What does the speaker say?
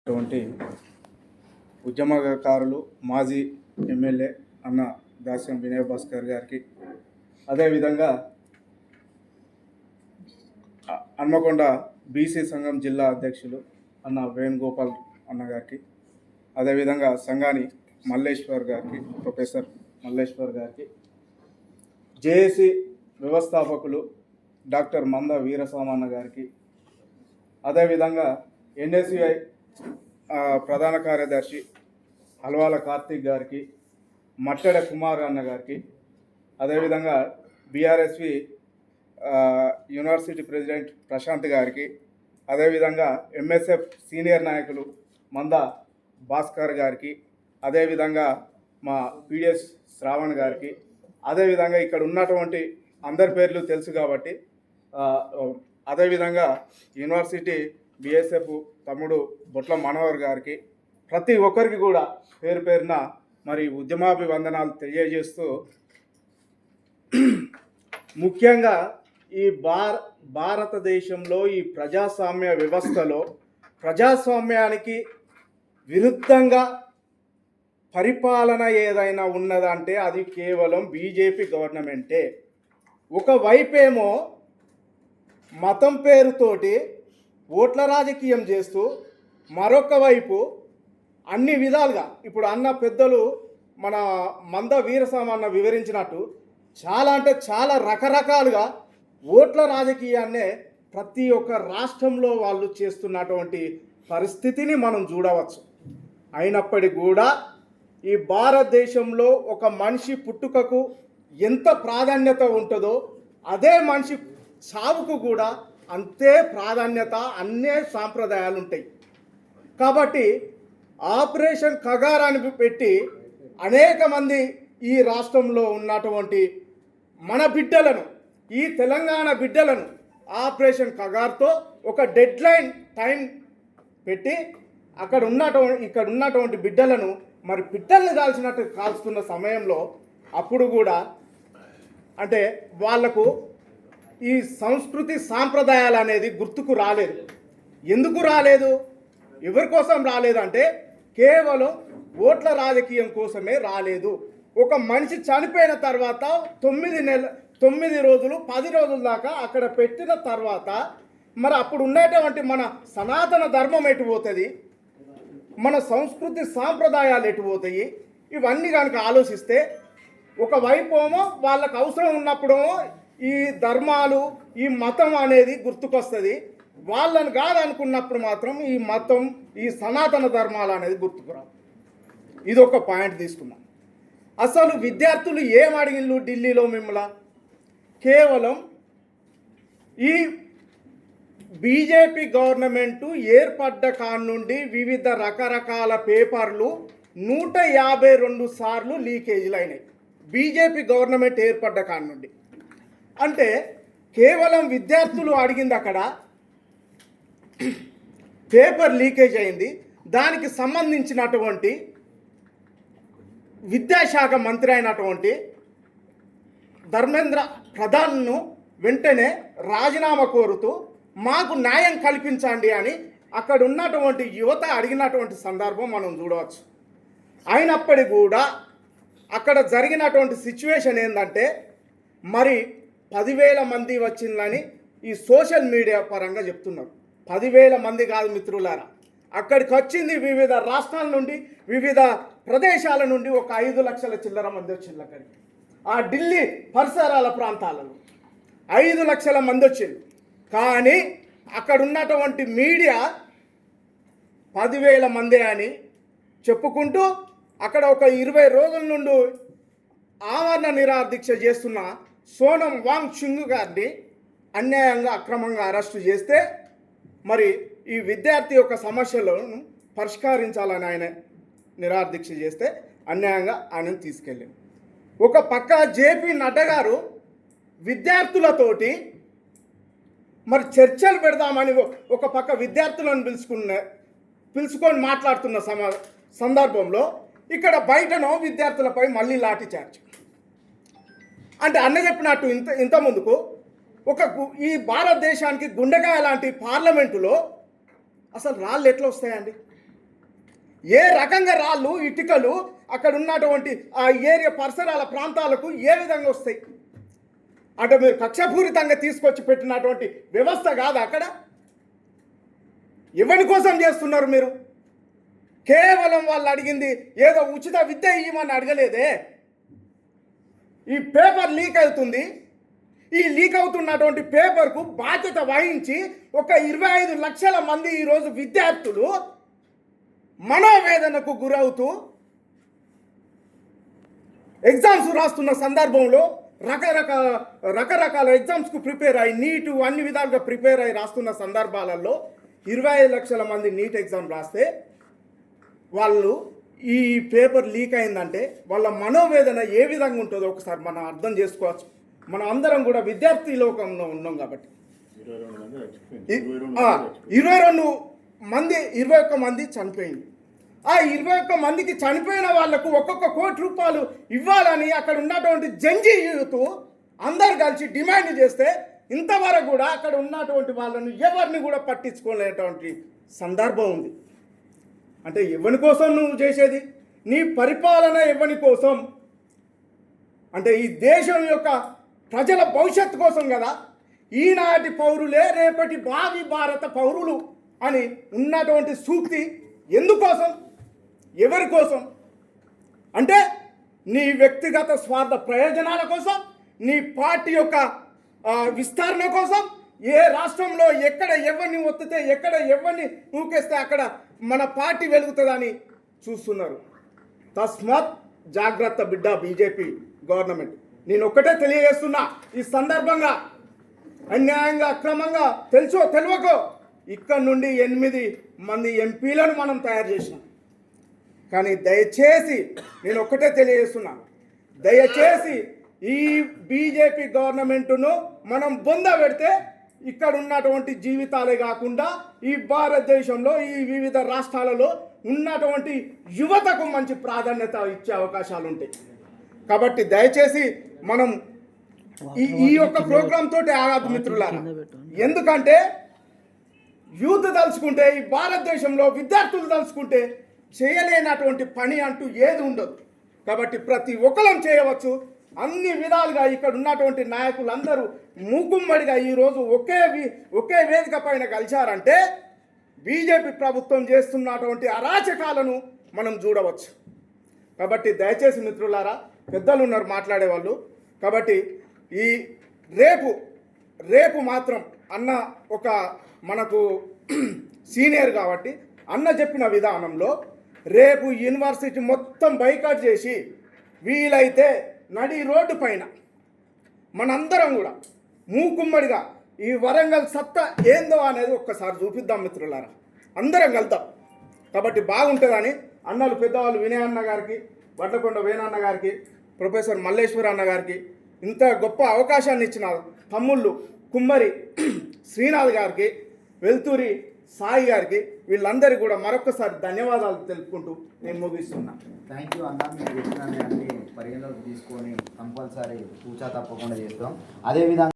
అటువంటి ఉద్యమకారులు మాజీ ఎమ్మెల్యే అన్న దాస్యం వినయ్ భాస్కర్ గారికి, అదేవిధంగా హన్మకొండ బీసీ సంఘం జిల్లా అధ్యక్షులు అన్న వేణుగోపాల్ అన్న గారికి, అదేవిధంగా సంగాని మల్లేశ్వర్ గారికి, ప్రొఫెసర్ మల్లేశ్వర్ గారికి, జేఏసీ వ్యవస్థాపకులు డాక్టర్ మంద వీరస్వామన్న గారికి, అదేవిధంగా ఎన్ఎస్యుఐ ప్రధాన కార్యదర్శి అల్వాల కార్తీక్ గారికి, మట్టెడ కుమార్ అన్న గారికి, అదేవిధంగా బీఆర్ఎస్వి యూనివర్సిటీ ప్రెసిడెంట్ ప్రశాంత్ గారికి, అదేవిధంగా ఎంఎస్ఎఫ్ సీనియర్ నాయకులు మంద భాస్కర్ గారికి, అదేవిధంగా మా పీడిఎస్ శ్రావణ్ గారికి, అదేవిధంగా ఇక్కడ ఉన్నటువంటి అందరి పేర్లు తెలుసు కాబట్టి, అదేవిధంగా యూనివర్సిటీ బిఎస్ఎఫ్ తమ్ముడు బొట్ల మనోహర్ గారికి, ప్రతి ఒక్కరికి కూడా పేరు పేరున మరి ఉద్యమాభివందనాలు తెలియజేస్తూ, ముఖ్యంగా ఈ భారతదేశంలో ఈ ప్రజాస్వామ్య వ్యవస్థలో ప్రజాస్వామ్యానికి విరుద్ధంగా పరిపాలన ఏదైనా ఉన్నదంటే అది కేవలం బీజేపీ గవర్నమెంటే. ఒకవైపేమో మతం పేరుతోటి ఓట్ల రాజకీయం చేస్తూ, మరొక వైపు అన్ని విధాలుగా ఇప్పుడు అన్న పెద్దలు మన మంద వీరస్వామన్న వివరించినట్టు చాలా అంటే చాలా రకరకాలుగా ఓట్ల రాజకీయాన్నే ప్రతి ఒక్క రాష్ట్రంలో వాళ్ళు చేస్తున్నటువంటి పరిస్థితిని మనం చూడవచ్చు. అయినప్పటికీ కూడా ఈ భారతదేశంలో ఒక మనిషి పుట్టుకకు ఎంత ప్రాధాన్యత ఉంటుందో అదే మనిషి చావుకు కూడా అంతే ప్రాధాన్యత, అన్నే సాంప్రదాయాలు ఉంటాయి. కాబట్టి ఆపరేషన్ కగారాన్ని పెట్టి అనేక మంది ఈ రాష్ట్రంలో ఉన్నటువంటి మన బిడ్డలను, ఈ తెలంగాణ బిడ్డలను ఆపరేషన్ కగార్తో ఒక డెడ్ లైన్ టైం పెట్టి ఇక్కడ ఉన్నటువంటి బిడ్డలను మరి పిట్టల్ని కాల్చినట్టు కాల్చుతున్న సమయంలో అప్పుడు కూడా అంటే వాళ్లకు ఈ సంస్కృతి సాంప్రదాయాలు అనేది గుర్తుకు రాలేదు. ఎందుకు రాలేదు, ఎవరి కోసం రాలేదంటే కేవలం ఓట్ల రాజకీయం కోసమే రాలేదు. ఒక మనిషి చనిపోయిన తర్వాత 9 రోజులు 10 రోజుల దాకా అక్కడ పెట్టిన తర్వాత మరి అప్పుడు ఉండేటువంటి మన సనాతన ధర్మం ఎటు పోతుంది, మన సంస్కృతి సాంప్రదాయాలు ఎటు పోతాయి, ఇవన్నీ కనుక ఆలోచిస్తే ఒకవైపు ఏమో వాళ్ళకు అవసరం ఉన్నప్పుడేమో ఈ ధర్మాలు, ఈ మతం అనేది గుర్తుకొస్తుంది, వాళ్ళని కాదనుకున్నప్పుడు మాత్రం ఈ మతం, ఈ సనాతన ధర్మాలు అనేది గుర్తుకురావు. ఇది ఒక పాయింట్ తీసుకున్నాం. అసలు విద్యార్థులు ఏం అడిగిళ్ళు ఢిల్లీలో మిమ్మల్ని? కేవలం ఈ బీజేపీ గవర్నమెంటు ఏర్పడ్డ కాడి నుండి వివిధ రకరకాల పేపర్లు 152 సార్లు లీకేజీలు అయినాయి. బీజేపీ గవర్నమెంట్ ఏర్పడ్డ కాడి నుండి అంటే కేవలం విద్యార్థులు అడిగింది అక్కడ పేపర్ లీకేజ్ అయింది. దానికి సంబంధించినటువంటి విద్యాశాఖ మంత్రి అయినటువంటి ధర్మేంద్ర ప్రధాన్ను వెంటనే రాజీనామా కోరుతూ మాకు న్యాయం కల్పించండి అని అక్కడ ఉన్నటువంటి యువత అడిగినటువంటి సందర్భం మనం చూడవచ్చు. అయినప్పటికీ కూడా అక్కడ జరిగినటువంటి సిచ్యువేషన్ ఏంటంటే మరి 10,000 మంది వచ్చిందని ఈ సోషల్ మీడియా పరంగా చెప్తున్నారు. 10,000 మంది కాదు మిత్రులారా, అక్కడికి వచ్చింది వివిధ రాష్ట్రాల నుండి, వివిధ ప్రదేశాల నుండి ఒక 5 లక్షల చిల్లర మంది వచ్చింది. అక్కడికి ఆ ఢిల్లీ పరిసరాల ప్రాంతాలలో 5 లక్షల మంది వచ్చింది. కానీ అక్కడ ఉన్నటువంటి మీడియా 10,000 మంది అని చెప్పుకుంటూ అక్కడ ఒక 20 రోజుల నుండి ఆమరణ నిరాదీక్ష చేస్తున్న సోనం వాంగ్ చుంగ్ గారిని అన్యాయంగా అక్రమంగా అరెస్టు చేస్తే మరి ఈ విద్యార్థి యొక్క సమస్యలను పరిష్కరించాలని ఆయన నిరాదీక్ష చేస్తే అన్యాయంగా ఆయనను తీసుకెళ్ళి ఒక పక్క జేపీ నడ్డా గారు విద్యార్థులతోటి మరి చర్చలు పెడదామని ఒక పక్క విద్యార్థులను పిలుచుకొని మాట్లాడుతున్న సందర్భంలో ఇక్కడ బయటనో విద్యార్థులపై మళ్ళీ లాఠీ చార్జ్. అంటే అన్న చెప్పినట్టు ఇంత ముందుకు ఈ భారతదేశానికి గుండెకాయ లాంటి పార్లమెంటులో అసలు రాళ్ళు ఎట్లా వస్తాయండి? ఏ రకంగా రాళ్ళు ఇటుకలు అక్కడ ఉన్నటువంటి ఆ ఏరియా పరిసరాల ప్రాంతాలకు ఏ విధంగా వస్తాయి? అంటే మీరు కక్షపూరితంగా తీసుకొచ్చి పెట్టినటువంటి వ్యవస్థ కాదు అక్కడ. ఎవరి కోసం చేస్తున్నారు మీరు? కేవలం వాళ్ళు అడిగింది ఏదో ఉచిత విద్య ఇవ్వమని అడగలేదే. ఈ పేపర్ లీక్ అవుతుంది. ఈ లీక్ అవుతున్నటువంటి పేపర్కు బాధ్యత వహించి ఒక 25 లక్షల మంది ఈరోజు విద్యార్థులు మనోవేదనకు గురవుతూ ఎగ్జామ్స్ రాస్తున్న సందర్భంలో రకరకాల ఎగ్జామ్స్కు ప్రిపేర్ అయ్యి నీటు అన్ని విధాలుగా ప్రిపేర్ అయ్యి రాస్తున్న సందర్భాలలో 25 లక్షల మంది నీట్ ఎగ్జామ్ రాస్తే వాళ్ళు ఈ పేపర్ లీక్ అయిందంటే వాళ్ళ మనోవేదన ఏ విధంగా ఉంటుందో ఒకసారి మనం అర్థం చేసుకోవచ్చు. మనం అందరం కూడా విద్యార్థి లోకంలో ఉన్నాం కాబట్టి 21 మంది చనిపోయింది. ఆ 21 మందికి చనిపోయిన వాళ్లకు ఒక్కొక్క ₹1 కోటి ఇవ్వాలని అక్కడ ఉన్నటువంటి జంజీ యూత్ అందరు కలిసి డిమాండ్ చేస్తే ఇంతవరకు కూడా అక్కడ ఉన్నటువంటి వాళ్ళను ఎవరిని కూడా పట్టించుకోలేటువంటి సందర్భం ఉంది. అంటే ఎవరి కోసం నువ్వు చేసేది? నీ పరిపాలన ఎవరి కోసం? అంటే ఈ దేశం యొక్క ప్రజల భవిష్యత్తు కోసం కదా. ఈనాటి పౌరులే రేపటి భావి భారత పౌరులు అని ఉన్నటువంటి సూక్తి ఎందుకోసం? ఎవరి కోసం? అంటే నీ వ్యక్తిగత స్వార్థ ప్రయోజనాల కోసం, నీ పార్టీ యొక్క విస్తరణ కోసం, ఏ రాష్ట్రంలో ఎక్కడ ఎవరిని ఒత్తితే ఎక్కడ ఎవరిని ఊకేస్తే అక్కడ మన పార్టీ వెలుగుతుందని చూస్తున్నారు. తస్మాత్ జాగ్రత్త బిడ్డ బీజేపీ గవర్నమెంట్. నేను ఒక్కటే తెలియజేస్తున్నా ఈ సందర్భంగా, అన్యాయంగా అక్రమంగా తెలుసో తెలియకో ఇక్కడ నుండి 8 మంది ఎంపీలను మనం తయారు చేసినాం. కానీ దయచేసి నేను ఒక్కటే తెలియజేస్తున్నా, దయచేసి ఈ బీజేపీ గవర్నమెంట్ను మనం బొంద పెడితే ఇక్కడ ఉన్నటువంటి జీవితాలే కాకుండా ఈ భారతదేశంలో ఈ వివిధ రాష్ట్రాలలో ఉన్నటువంటి యువతకు మంచి ప్రాధాన్యత ఇచ్చే అవకాశాలు ఉంటాయి. కాబట్టి దయచేసి మనం ఈ యొక్క ప్రోగ్రామ్ తోటి ఆగాదు మిత్రులారా. ఎందుకంటే యూత్ తలుచుకుంటే, ఈ భారతదేశంలో విద్యార్థులు తలుచుకుంటే చేయలేనటువంటి పని అంటూ ఏది ఉండదు. కాబట్టి ప్రతి ఒక్కరం చేయవచ్చు. అన్ని విధాలుగా ఇక్కడ ఉన్నటువంటి నాయకులందరూ మూకుమ్మడిగా ఈరోజు ఒకే వేదిక పైన కలిశారంటే బీజేపీ ప్రభుత్వం చేస్తున్నటువంటి అరాచకాలను మనం చూడవచ్చు. కాబట్టి దయచేసి మిత్రులారా, పెద్దలు ఉన్నారు మాట్లాడేవాళ్ళు. కాబట్టి ఈ రేపు మాత్రం అన్న ఒక మనకు సీనియర్ కాబట్టి అన్న చెప్పిన విధానంలో రేపు యూనివర్సిటీ మొత్తం బైకాట్ చేసి వీలైతే నడి రోడ్డు పైన మనందరం కూడా మూకుమ్మడిగా ఈ వరంగల్ సత్తా ఏందో అనేది ఒక్కసారి చూపిద్దాం మిత్రులారా. అందరం కలుద్దాం. కాబట్టి బాగుంటుందని అన్నలు పెద్దవాళ్ళు వినయ్ అన్న గారికి, వడ్లకొండ వేణన్న గారికి, ప్రొఫెసర్ మల్లేశ్వర అన్న గారికి, ఇంత గొప్ప అవకాశాన్ని ఇచ్చిన తమ్ముళ్ళు కుమ్మరి శ్రీనాథ్ గారికి, వెల్తూరి సాయి గారికి, వీళ్ళందరికీ కూడా మరొకసారి ధన్యవాదాలు తెలుపుకుంటూ నేను ముగిస్తున్నా. థ్యాంక్ యూ అన్న. మీరు చెప్పిన అన్ని పరిగణలోకి తీసుకొని కంపల్సరీ తూచా తప్పకుండా చేస్తాం. అదేవిధంగా